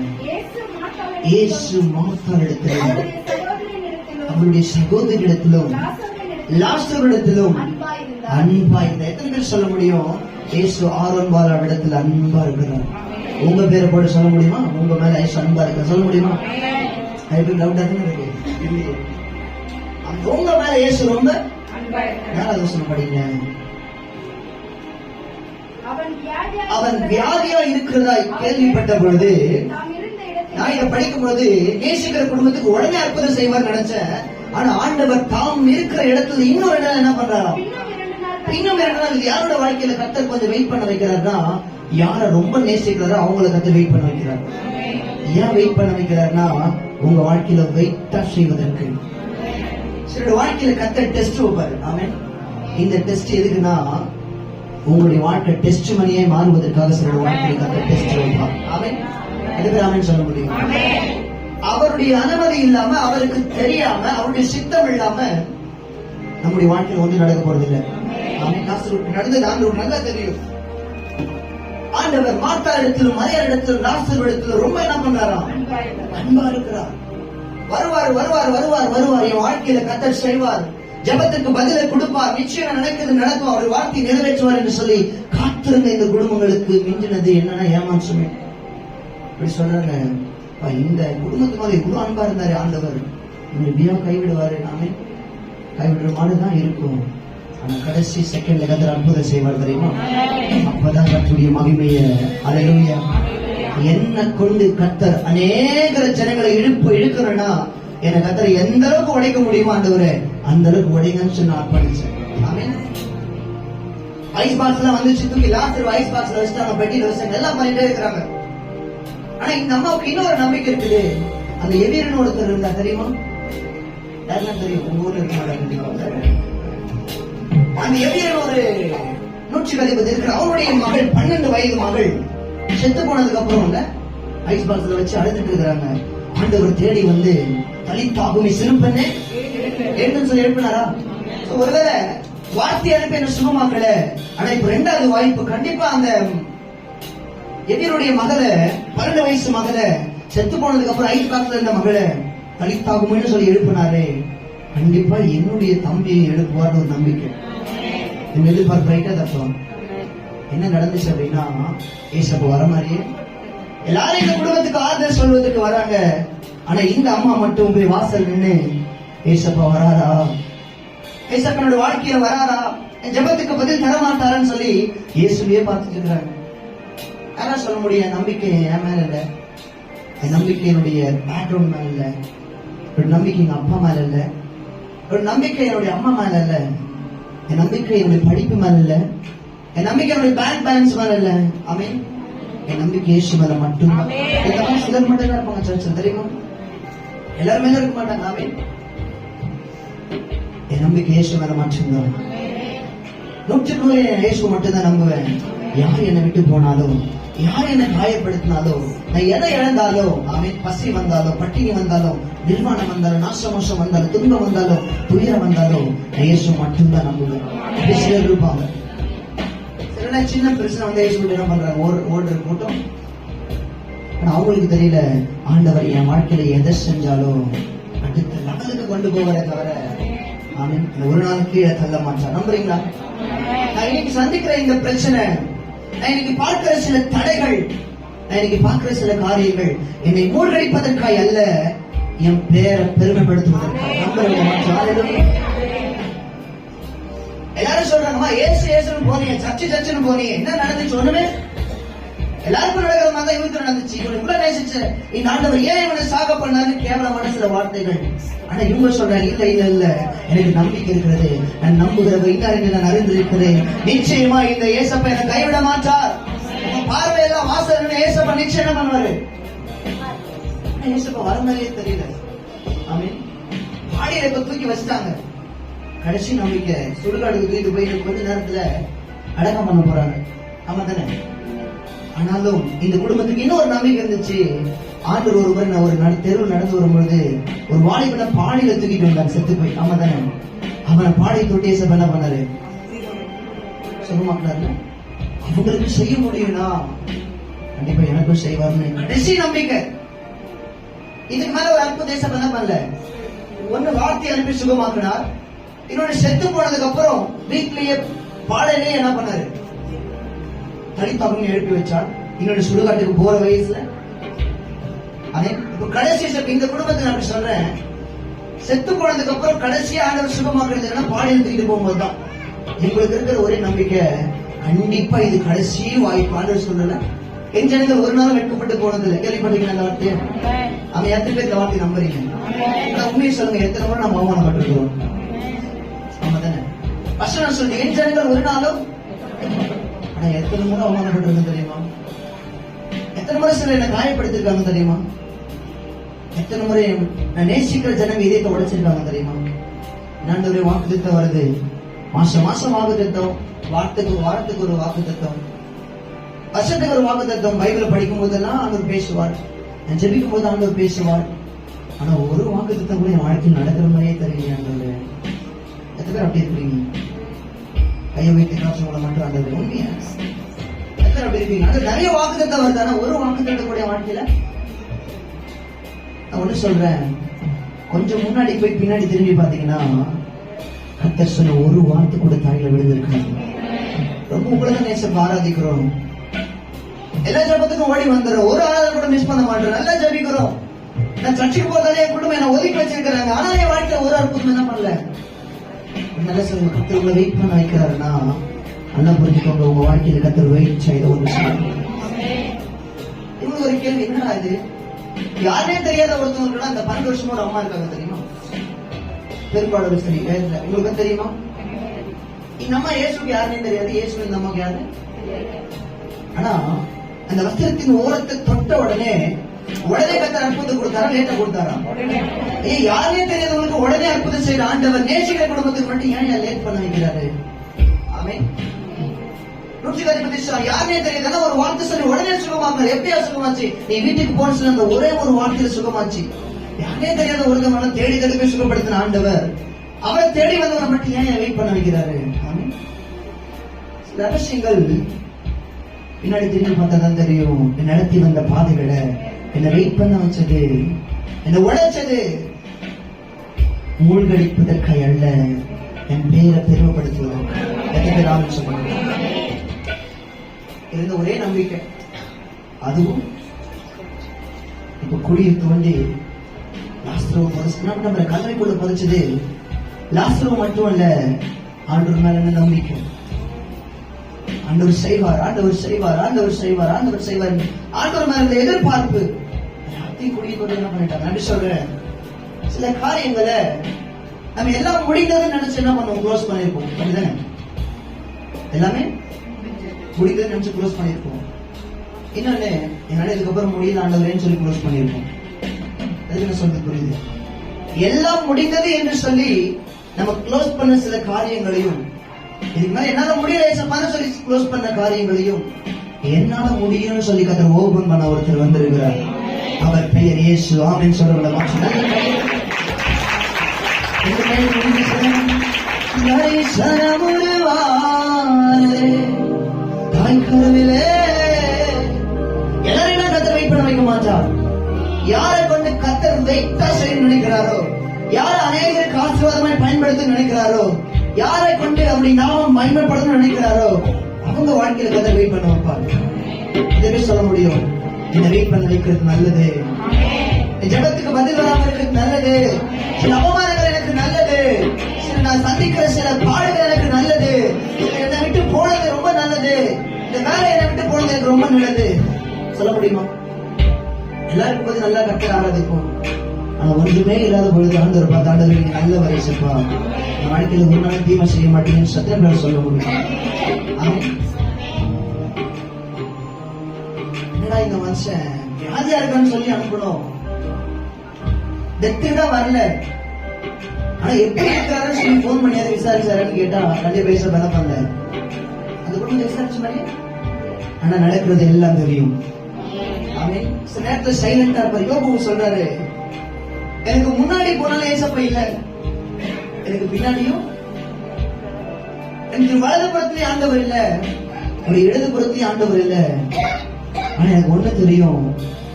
இயேசு மார்த்தாளிடத்திலும் அவருடைய சகோதரிடத்திலும் லாசரிடத்திலும் அன்பா இருந்தார். எத்தனை பேர் சொல்ல முடியும் இயேசு ஆரோன்பாளரிடத்தில் அன்பா இருக்கிறார்? உங்க பேரை போட்டு சொல்ல முடியுமா? உங்க மேல இயேசு அன்பா இருக்க சொல்ல முடியுமா? டவுட்டா தானே இருக்கு. உங்க மேல இயேசு ரொம்ப 4வது வசனம் படிங்க. அவன் வியாதியா இருக்கிறதா கேள்விப்பட்ட பொழுது, நான் இதை படிக்கும் பொழுது நேசிக்கிற குடும்பத்துக்கு உடனே அற்புதம் செய்வார் நினைச்சேன். ஆனா ஆண்டவர் தாம் இருக்கிற இடத்துல இன்னொரு இடம் என்ன பண்றாராம்? இன்னும் 2 நாள். இது யாரோட வாழ்க்கையில கர்த்தர் கொஞ்சம் வெயிட் பண்ண வைக்கிறாருன்னா, யார ரொம்ப நேசிக்கிறாரோ அவங்கள கர்த்தர் வெயிட் பண்ண வைக்கிறார். ஏன் வெயிட் பண்ண வைக்கிறாருன்னா, உங்க வாழ்க்கையில வெயிட்டா செய்வதற்கு. சில வாழ்க்கையில கர்த்தர் டெஸ்ட் வைப்பாரு. ஆமென். இந்த டெஸ்ட் எதுக்குன்னா, உங்களுடைய வாழ்க்கை டெஸ்ட் மணியை மாறுவதற்காக சில வாழ்க்கையில கர்த்தர் டெஸ்ட் வைப்பார். ஆமென். எதுக்கு ஆமென் சொல்ல முடியும்? அவருடைய அனுமதி இல்லாம, அவருக்கு தெரியாம, அவருடைய சித்தம் இல்லாம நம்முடைய வாழ்க்கையில் ஒன்றும் நடக்க போறது இல்லை. நடந்தது ஆண்டவருக்கு நல்லா தெரியும். ஆண்டவர் மார்த்தாளிடத்திலும் மரியாளிடத்திலும் லாசரிடத்திலும் ரொம்ப என்ன பண்றாராம்? அன்பா இருக்கிறார். வருவார் வருவார் வருவார் வருவார். என் வாழ்க்கையில கர்த்தர் செய்வார், ஜெபத்துக்கு பதிலை கொடுப்பார், நிச்சயம் நினைக்கிறது நடக்கும், அவர் வார்த்தை நிறைவேற்றுவார் என்று சொல்லி காத்திருந்த இந்த குடும்பங்களுக்கு மிஞ்சினது என்னன்னா ஏமாற்றமே. இப்படி சொல்றாங்க, இந்த குடும்பத்து மாதிரி இவ்வளவு அன்பா இருந்தாரு ஆண்டவர், எப்படியா கைவிடுவாரு? நாமே கைவிடுற மாதிரிதான் இருக்கும். ஆனா கடைசி செகண்ட்ல கர்த்தர் அற்புதம் செய்வார் தெரியுமா? அப்பதான் கர்த்தருடைய மகிமையை அல்லேலூயா என்ன கொண்டு கர்த்தர் அநேக ஜனங்களை இழுக்கிறனா என்ன கர்த்தர் எந்த அளவுக்கு உடைக்க முடியுமோ ஆண்டவரே அந்த அளவுக்கு உடைங்கன்னு சொல்லி நான் அர்ப்பணிச்சேன். ஆமென். ஐஸ் பாக்ஸ் எல்லாம் வந்துச்சு, தூக்கி லாஸ்ட் ஐஸ் பாக்ஸ்ல வச்சுட்டாங்க, பெட்டியில வச்சாங்க, எல்லாம் பண்ணிட்டே இருக்கிறாங்க. ஆனா இந்த அம்மாவுக்கு இன்னொரு நம்பிக்கை இருக்குது. அந்த எவீரன் ஒருத்தர் இருந்தா தெரியுமா? யாரெல்லாம் தெரியும்? உங்க ஊர்ல இருக்க மாட்டாங்க. அந்த எவீரன் ஒரு 150 இருக்கிற அவருடைய மகள், 12 வயது மகள் செத்து போனதுக்கு அப்புறம் இல்ல ஐஸ் பாக்ஸ்ல வச்சு அழுதுட்டு இருக்கிறாங்க. ஆண்டவர் தேடி வந்து தலித்தாகுமே சிறுபெண்ணே ஏன்னு சொல்லி எழுப்பினாரா? ஒருவேளை வார்த்தை அனுப்பி என்ன சுகமாக்கல. ஆனா இப்ப 2வது வாய்ப்பு கண்டிப்பா அந்த எவீருடைய மகளை, 12 வயசு மகளை செத்து போனதுக்கு அப்புறம் ஐஸ் பாக்ஸ்ல இருந்த மகளை தலித்தாகுமேன்னு சொல்லி எழுப்பினாரு. கண்டிப்பா என்னுடைய தம்பியை எழுப்புவார்னு ஒரு நம்பிக்கை. இந்த எதிர்பார்ப்பு ரைட்டா தப்போம். என்ன நடந்துச்சு அப்படின்னா, ஏசப்ப வர மாதிரியே எல்லாரும் இந்த குடும்பத்துக்கு ஆறுதல் சொல்வதற்கு வராங்க. ஆனா இந்த அம்மா மட்டும் போய் வாசல் நின்று ஏசப்பா வராரா, ஏசப்பனோட வாழ்க்கையில வராரா, என் ஜெபத்துக்கு பதில் தரமாட்டாரான்னு சொல்லி இயேசுவையே பார்த்துட்டு இருக்கிறாங்க. யாரா சொல்ல முடியும்? நம்பிக்கை என் மேல இல்ல, என் நம்பிக்கை என்னுடைய பேக்ரவுண்ட் மேல இல்ல, ஒரு நம்பிக்கை எங்க அப்பா மேல இல்ல, ஒரு நம்பிக்கை என்னுடைய அம்மா மேல இல்ல, என் நம்பிக்கை என்னுடைய படிப்பு மேல இல்ல, என் நம்பிக்கை என்னுடைய பேங்க் பேலன்ஸ் மேல இல்ல. ஆமென். என் நம்பிக்கை இயேசு மேல மட்டும்தான். இந்த மாதிரி சிலர் மட்டும் தான் இருப்பாங்க சர்ச்சில், தெரியுமா? எல்லாருமே இருக்க மாட்டாங்க. ஆமென். என் நம்பிக்கை இயேசு மேல மட்டும்தான். 100% இயேசு மட்டும்தான் நம்புவேன். யார் என்னை விட்டு போனாலும், யார் என்னை காயப்படுத்தினாலும், நான் எதை இழந்தாலும், ஆமென், பசி வந்தாலும், பட்டினி வந்தாலும், நிர்வாணம் வந்தாலும், நாசமோஷம் வந்தாலும், துன்பம் வந்தாலும், துயரம் வந்தாலும், நான் இயேசு மட்டும்தான் நம்புவேன். சிலர் இருப்பாங்க, சில சின்ன பிரச்சனை வந்து இயேசு என்ன பண்றாங்க, ஓடுற கூட்டம். ஆனா அவங்களுக்கு தெரியல, ஆண்டவர் என் வாழ்க்கையில எதை செஞ்சாலும் அடுத்த லெவலுக்கு கொண்டு போவதை தவிர ஆமென் ஒரு நாள் கீழே தள்ள மாட்டார். நம்புறீங்களா? நான் இன்னைக்கு சந்திக்கிற இந்த பிரச்சனை, நான் இன்னைக்கு பார்க்கிற சில தடைகள், நான் இன்னைக்கு பார்க்கிற சில காரியங்கள் என்னை மூழ்கடிப்பதற்காய் அல்ல, என் பேரை பெருமைப்படுத்துவதற்காக. நம்புறீங்க? எல்லாரும் சொல்றாங்கம்மா ஏசு ஏசுன்னு போனீங்க, சர்ச்சுன்னு போனீங்க, என்ன நடந்துச்சு? ஒண்ணுமே எல்லாருக்கும் நடக்கிற மாதிரி தான் இவருக்கு நடந்துச்சு. இவனை இவ்வளவு நேசிச்சு இந்த ஆண்டவர் ஏன் இவனை சாக பண்ணாரு? கேவலமான சில வார்த்தைகள். ஆனா இவங்க சொல்றாங்க, இல்ல இல்ல இல்ல, எனக்கு நம்பிக்கை இருக்கிறது, நான் நம்புகிறவர் இன்னார் என்று நான் அறிந்திருக்கிறேன். நிச்சயமா இந்த ஏசப்பா என்னை கைவிட மாட்டார். பார்வையெல்லாம் வாசல் ஏசப்பா நிச்சயம் பண்ணுவாரு. ஏசப்பா வர மாதிரியே தெரியல. ஆமென். பாடியில இப்ப தூக்கி வச்சுட்டாங்க. கடைசி நம்பிக்கை சுடுகாடுக்கு தூக்கிட்டு போய் கொஞ்ச நேரத்துல அடக்கம் பண்ண போறாங்க. ஆமா தானே? ஆனாலும் இந்த குடும்பத்துக்கு இன்னொரு நம்பிக்கை இருந்துச்சு. ஆண்டவர் ஒருவர் நான் ஒரு தெருவில் நடந்து வரும்பொழுது ஒரு வாலிபனை பாடியில தூக்கிட்டு வந்தாங்க, செத்து போய். ஆமா தானே? அவனை பாடி தொட்டி ஏசப்பா என்ன பண்ணாரு? சொல்ல மாட்டாரு. அவங்களுக்கு செய்ய முடியும்னா கண்டிப்பா எனக்கும் செய்வார்னு கடைசி நம்பிக்கை. இதுக்கு மேல ஒரு அற்புத ஏசப்பா என்ன பண்ணல, ஒன்னு வார்த்தை அனுப்பி சுகமாக்கினார், இன்னொன்னு செத்து போனதுக்கு அப்புறம் வீட்லயே பாடலே என்ன பண்ணாரு, தலித்தாகும் எழுப்பி வச்சார். இன்னொரு சுடுகாட்டுக்கு போற வயசுல அதே இப்ப கடைசி இந்த குடும்பத்தை நான் சொல்றேன், செத்து போனதுக்கு அப்புறம் கடைசியா ஆண்டவர் சுகமாக்குறதுன்னா பாடியில் தூக்கிட்டு போகும்போதுதான். எங்களுக்கு இருக்கிற ஒரே நம்பிக்கை, கண்டிப்பா இது கடைசி வாய்ப்பு. ஆண்டவர் சொல்லல, என் ஜனங்கள் ஒரு நாளும் வெட்கப்பட்டு போனது இல்லை. கேள்விப்பட்டீங்க அந்த வார்த்தையை? அவன் எத்தனை பேர் இந்த வார்த்தையை நம்புறீங்க? உண்மையை சொல்லுங்க, எத்தனை முறை நம்ம அவமானப்பட்டிருக்கிறோம்? ஆமா தானே? வசனம் சொல்லுங்க, என் ஜனங்கள் ஒரு நாளும். ஆனா எத்தனை முறை அவமானப்பட்டிருக்க தெரியுமா? எத்தனை முறை சில என்ன காயப்படுத்திருக்காங்க தெரியுமா? எத்தனை முறை நான் நேசிக்கிற ஜனங்க இதயத்தை உடைச்சிருக்காங்க தெரியுமா? ஆண்டவரே வாக்கு திட்டம் வருது, மாசம் மாசம் வாக்கு திட்டம், வாரத்துக்கு ஒரு வாக்கு திட்டம், வருஷத்துக்கு ஒரு வாக்கு திட்டம். பைபிளை படிக்கும் போதெல்லாம் ஆண்டவர் பேசுவார், நான் ஜெபிக்கும் போது ஆண்டவர் பேசுவார். ஆனா ஒரு வாக்கு திட்டம் கூட என் வாழ்க்கையில் நடக்கிற மாதிரியே தெரியல. ஆண்டவரே எத்தனை பேர் அப்படி இருக்கிறீங்க? கையை வைத்து காசு உங்களை மட்டும் ஆண்டவர் உண்மையா எத்தனை அப்படி இருக்கீங்க? அது நிறைய வாக்கு திட்டம் வருது, ஆனா ஒரு வாக்கு திட்டம் கூட வாழ்க்கையில. நான் ஒண்ணு சொல்றேன், கொஞ்சம் முன்னாடி போய் பின்னாடி திரும்பி பாத்தீங்கன்னா கர்த்தர் சொன்ன ஒரு வார்த்தை கூட தாயில விழுந்திருக்காங்க. ரொம்ப உங்களதான் நேசம் ஆராதிக்கிறோம், எல்லா ஜபத்துக்கும் ஓடி வந்துடும், ஒரு ஆராதனை கூட மிஸ் பண்ண மாட்டோம், நல்லா ஜபிக்கிறோம். நான் சர்ச்சுக்கு போறதாலே என் குடும்பம் என்ன ஒதுக்கி வச்சிருக்கிறாங்க, ஆனா என் வாழ்க்கையில ஒரு அற்புதம் என்ன பண்ணல. நல்லா சொல்லுங்க, கர்த்தர் உங்களை வெயிட் பண்ண வைக்கிறாருன்னா நல்லா புரிஞ்சுக்கோங்க, உங்க வாழ்க்கையில கர்த்தர் வெயிட் செய்த ஒரு விஷயம். இவங்க நமக்கு ஒரு கேள்வி, என்னடா இது, யாருனே தெரியாத ஒருத்தவங்க அந்த 12 வருஷமா ஒரு அம்மா இருக்காங்க தெரியுமா? பெரும்பாலும் சரி, உங்களுக்கு தெரியுமா? இந்த அம்மா இயேசுக்கு யாருனே தெரியாது, இயேசு இந்த அம்மாக்கு யாரு. ஆனா அந்த வஸ்திரத்தின் ஓரத்தை தொட்ட உடனே கர்த்தர் அற்புதம் கொடுத்தாரா, லேட்டா கொடுத்தாரா? யாருனே தெரியாதவங்களுக்கு உடனே அற்புதம் செய்யற ஆண்டவர் நேசிக்கிற குடும்பத்துக்கு மட்டும் ஏன் லேட் பண்ண வைக்கிறாரு? ஆமென். யாருனே தெரியாத ஒரு வார்த்தை சொல்லி உடனே சுகமாக்க. எப்படியா சுகமாச்சு? நீ வீட்டுக்கு போன சொல்ல அந்த ஒரே ஒரு வார்த்தையில சுகமாச்சு. யாருனே தெரியாத ஒருத்தவங்க தேடி தேடி போய் சுகப்படுத்தின ஆண்டவர் அவரை தேடி வந்தவரை மட்டும் ஏன் வெயிட் பண்ண வைக்கிறாரு? சில ரகசியங்கள் பின்னாடி திரும்பி பார்த்ததான் தெரியும். நடத்தி வந்த பாதைகளை என்ன வெயிட் பண்ண வச்சது, என்ன உழைச்சது மூழ்கடிப்பதற்காக அல்ல, என் பேரை பெருமைப்படுத்துவதற்கு. சொல்லுங்க, இருந்த ஒரே நம்பிக்கை, அதுவும் இப்ப குடியை தோண்டி நம்ம கல்லறைக்குள்ள பதிச்சது லாஸ்ட்ரோ மட்டும் அல்ல, ஆண்டவர் மேல என்ன நம்பிக்கை. ஆண்டவர் செய்வார், ஆண்டவர் செய்வார், ஆண்டவர் செய்வார், ஆண்டவர் செய்வார். ஆண்டவர் மேல இருந்த எதிர்பார்ப்பு குடியை கொண்டு என்ன பண்ணிட்டாங்க. நன்றி சொல்றேன். சில காரியங்களை நம்ம எல்லாம் முடிந்ததுன்னு நினைச்சு என்ன பண்ணுவோம், க்ளோஸ் பண்ணிருப்போம். அப்படிதானே? எல்லாமே முடிந்தது நினைச்சு க்ளோஸ் பண்ணிருப்போம். இன்னொன்னு, என்னால இதுக்கப்புறம் முடியல ஆண்டவரேன்னு சொல்லி க்ளோஸ் பண்ணிருப்போம். அதுக்கு சொல்றது புரியுது? எல்லாம் முடிந்தது என்று சொல்லி நம்ம க்ளோஸ் பண்ண சில காரியங்களையும், இதுக்கு மேல என்னால முடியல சொல்லி க்ளோஸ் பண்ண காரியங்களையும் என்னால முடியும்னு சொல்லி கர்த்தர் ஓபன் பண்ண ஒருத்தர் வந்திருக்கிறார். அவர் பெயர் இயேசு. ஆமென் சொல்றவங்கள எல்லாரையும் கர்த்தர் வெயிட் பண்ண வைக்க மாட்டார். யாரை கொண்டு கர்த்தர் வெயிட்டா செய்ய நினைக்கிறாரோ, யாரை அநேகருக்கு ஆசீர்வாதமாய் பயன்படுத்த நினைக்கிறாரோ, யாரை கொண்டு அப்படி நாமம் மகிமைப்படுத்த நினைக்கிறாரோ அவங்க வாழ்க்கையில கர்த்தர் வெயிட் பண்ண வைப்பார். இதுவே சொல்ல முடியும், இந்த வெயிட் பண்ண வைக்கிறது நல்லது, ஜெபத்துக்கு பதில் வராமல் இருக்கிறது நல்லது, சில அவமானங்கள் எனக்கு நல்லது, சில நான் சந்திக்கிற சில பாடுகள் எனக்கு நல்லது, என்னை விட்டு போனது ரொம்ப நல்லது, இந்த வேலை என்னை விட்டு போனது எனக்கு ரொம்ப நல்லது. சொல்ல முடியுமா? எல்லாருக்கும் போது நல்லா கட்ட ஆராதிப்போம். ஆனா ஒன்றுமே இல்லாத பொழுது ஆண்டவர் பார்த்து, ஆண்டவர் நீங்க நல்ல வயசுப்பா, என் வாழ்க்கையில ஒரு நாள் தீமை செய்ய மாட்டீங்கன்னு சத்தியம் சொல்ல முடியும். என்னடா இந்த மனுஷன் வியாதியா இருக்கான்னு சொல்லி அனுப்பணும், டெத்துதான் வரல, ஆனா எப்படி இருக்காருன்னு சொல்லி போன் பண்ணியாவது விசாரிச்சாருன்னு கேட்டா 2 பைசா பல பண்ணல. அந்த குடும்பத்தை விசாரிச்சு மாதிரி ஆனா நடக்கிறது எல்லாம் தெரியும். சில நேரத்துல சைலண்டா இருப்பாரு. யோபு சொல்றாரு, எனக்கு முன்னாடி போனாலும் ஏசப்பா இல்ல, எனக்கு பின்னாடியும், எனக்கு வலதுபுறத்திலேயே ஆண்டவர் இல்ல, ஒரு இடதுபுறத்திலேயே ஆண்டவர் இல்ல, ஆனா எனக்கு ஒண்ணு தெரியும்,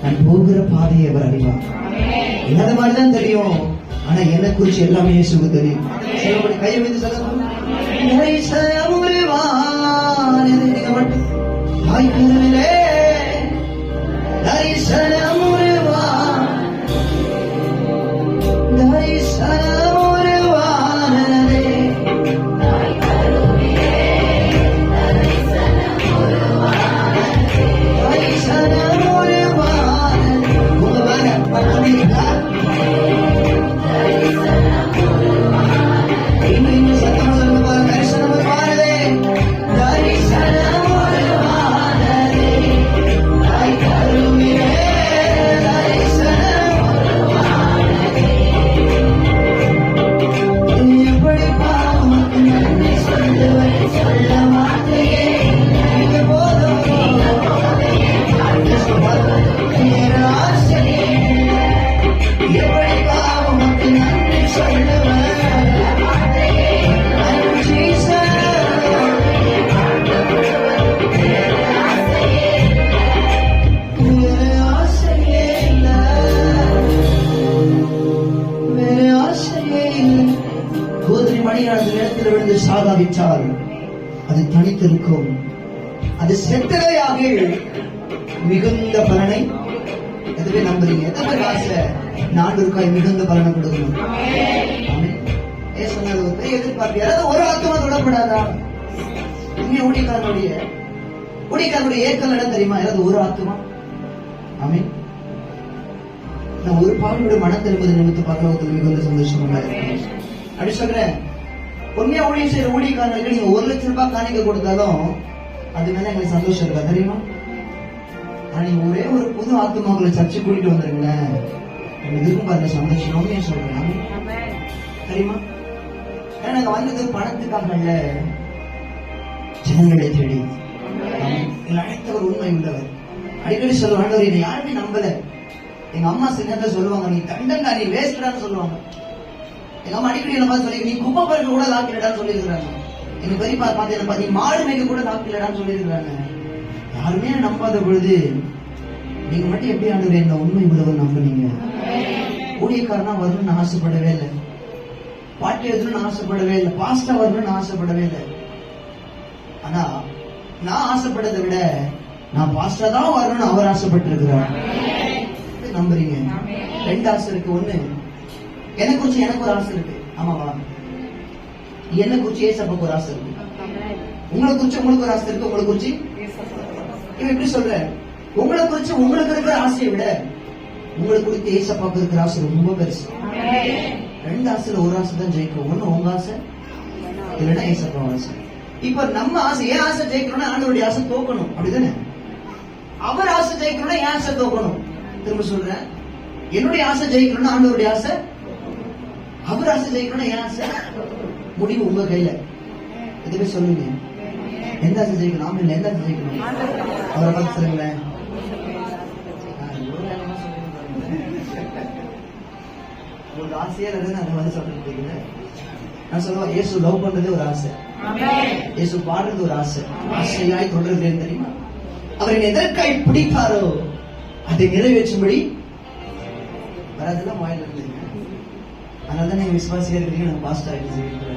நான் போகிற பாதையை அவர் அறிவார். இல்லாத மாதிரிதான் தெரியும், ஆனா என்ன குறிச்சு எல்லாமே இயேசுக்கு தெரியும். கையை வைத்து சொல்லுங்க, சாகாவிட்டால் அது தனித்திருக்கும், அது செத்தலையாக மிகுந்த பலனை. எதுவே நம்புறீங்க? எத்தனை ஆசை நான்கு மிகுந்த பலனை கொடுக்கணும். சொன்னது ஒரு பெரிய எதிர்பார்ப்பு. யாராவது ஒரு ஆத்மா தொடப்படாதா? ஊழியக்காரனுடைய ஏற்கல் இடம் தெரியுமா? யாராவது ஒரு ஆத்மா ஆமென். நான் ஒரு பாவியோட மனம் திரும்புவது நிமித்து பரலோகத்தில் மிகுந்த சந்தோஷம் உண்டாயிருக்கும். அப்படி சொல்றேன். உண்மையா ஊழியம் செய்யற ஊழியக்காரர்களுக்கு நீங்க 1 லட்சம் ரூபாய் காணிக்க கொடுத்தாலும் அது மேல எங்களுக்கு சந்தோஷம் இருக்கா தெரியுமா? ஆனா நீங்க ஒரே ஒரு புது ஆத்மாக்களை சர்ச்சை கூட்டிட்டு வந்துருங்களேன், எனக்கு இருக்கும் பாருங்க சந்தோஷம். உண்மையா சொல்றேன் தெரியுமா? ஏன்னா நாங்க வந்தது பணத்துக்காக அல்ல, ஜனங்களை தேடி. எங்களை அழைத்தவர் உண்மை உள்ளவர். அடிக்கடி சொல்லுவாங்க, என்னை யாருமே நம்பல. எங்க அம்மா சின்னத்தை சொல்லுவாங்க, நீ தண்டங்கா, நீ வேஸ்டான்னு சொல்லுவாங்க. எங்க அம்மா அடிக்கடி என்ன பார்த்து சொல்லி, நீ குப்பை பறக்க கூட லாக்கிலடான்னு சொல்லியிருக்கிறாங்க. எங்க பெரியப்பா பார்த்து என்ன பார்த்து, நீ மாடு மேய்க்க கூட லாக்கிலடான்னு சொல்லியிருக்கிறாங்க. யாருமே நம்பாத பொழுது நீங்க மட்டும் எப்படி ஆண்டு இந்த உண்மை உள்ளவர் நம்புனீங்க? ஊழியக்காரனா வரணும்னு ஆசைப்படவே இல்லை, பாட்டு எழுதணும்னு ஆசைப்படவே இல்லை, பாஸ்டா வரணும்னு ஆசைப்படவே இல்லை. ஆனா நான் ஆசைப்பட்டதை விட நான் பாஸ்டா தான் வரணும்னு அவர் ஆசைப்பட்டு இருக்கிறார். நம்புறீங்க? 2 ஆசை இருக்கு. ஒண்ணு, என்னை குறிச்சு எனக்கு ஒரு ஆசை இருக்கு. ஆமாவா? என்னை குறிச்சு ஏசப்பாக்கு ஒரு ஆசை இருக்கு. உங்களை குறிச்சு உங்களுக்கு ஒரு ஆசை இருக்கு. உங்களை குறிச்சு இவன் எப்படி சொல்ற? உங்களை குறிச்சு உங்களுக்கு இருக்கிற ஆசையை விட உங்களுக்கு குறித்து ஏசப்பாக்கு இருக்கிற ஆசை ரொம்ப பெருசு. 2 ஆசைல ஒரு ஆசை தான் ஜெயிக்கும். ஒண்ணு உங்க ஆசை, இல்லைன்னா ஏசப்பா ஆசை. இப்ப நம்ம ஆசை, ஏன் ஆசை ஜெயிக்கணும்னா ஆண்டவருடைய ஆசை தோக்கணும், அப்படிதானே? அவர் ஆசை ஜெயிக்கணும்னா என் ஆசை தோக்கணும். திரும்ப சொல்றேன், என்னுடைய ஆசை ஜெயிக்கணும்னா ஆண்டவருடைய ஆசை, அவர் ஆசை ஜெயிக்கணும்னா என் ஆசை. முடிவு உங்க கையில. எதுவுமே சொல்லுங்க, எந்த ஆசை ஜெயிக்கணும்? ஆமா, எந்த ஆசை ஜெயிக்கணும்? அவரை பார்த்து சொல்லுங்களேன். உங்களுக்கு ஆசையா இருந்து அந்த மாதிரி சொல்லிட்டு நான் சொல்லுவேன், இயேசு லவ் பண்றது ஒரு ஆசை, இயேசு பாடுறது ஒரு ஆசை, ஆசையாய் தொடர்றது தெரியுமா? அவர் எதற்காய் பிடிப்பாரோ அதை நிறைவேற்றும்படி வரதெல்லாம் வாயில இருக்கு. அதனாலதான் நீங்க விசுவாசியா இருக்கீங்க, நாங்க பாஸ்ட் ஆகிட்டு.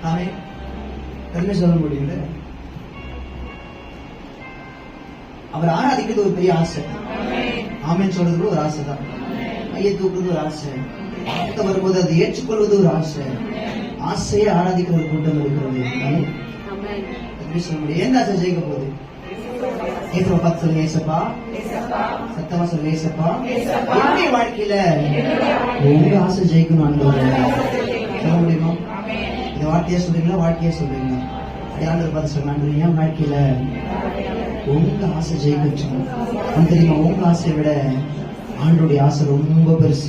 ஆமே, பெருமை சொல்ல முடியல. அவர் ஆராதிக்கிறது ஒரு பெரிய ஆசை. ஆமேன்னு சொல்றது கூட ஒரு ஆசை தான். கையை தூக்குறது ஒரு ஆசை, வார்த்தை வரும்போது அதை ஏற்றுக்கொள்வது ஒரு ஆசை. ஆசையை ஆராதிக்கிற ஒரு கூட்டம் இருக்கிறது. எப்படி சொல்ல முடியும்? எந்த ஆசை ஜெயிக்க போகுது? ஏசப்பா பார்த்து சொல்லுங்க, ஏசப்பா. சத்தமா சொல்லுங்க, ஏசப்பா. என்னுடைய வாழ்க்கையில உங்க ஆசை ஜெயிக்கணும் ஆண்டவரே. சொல்ல முடியுமா? இந்த வார்த்தையா சொல்றீங்களா, வாழ்க்கையா சொல்றீங்களா? ஆண்டவர் பார்த்து சொன்னாங்க, என் வாழ்க்கையில உங்க ஆசை ஜெயிக்கணும். தெரியுமா? உங்க ஆசையை விட ஆண்டோடைய ஆசை ரொம்ப பெருசு.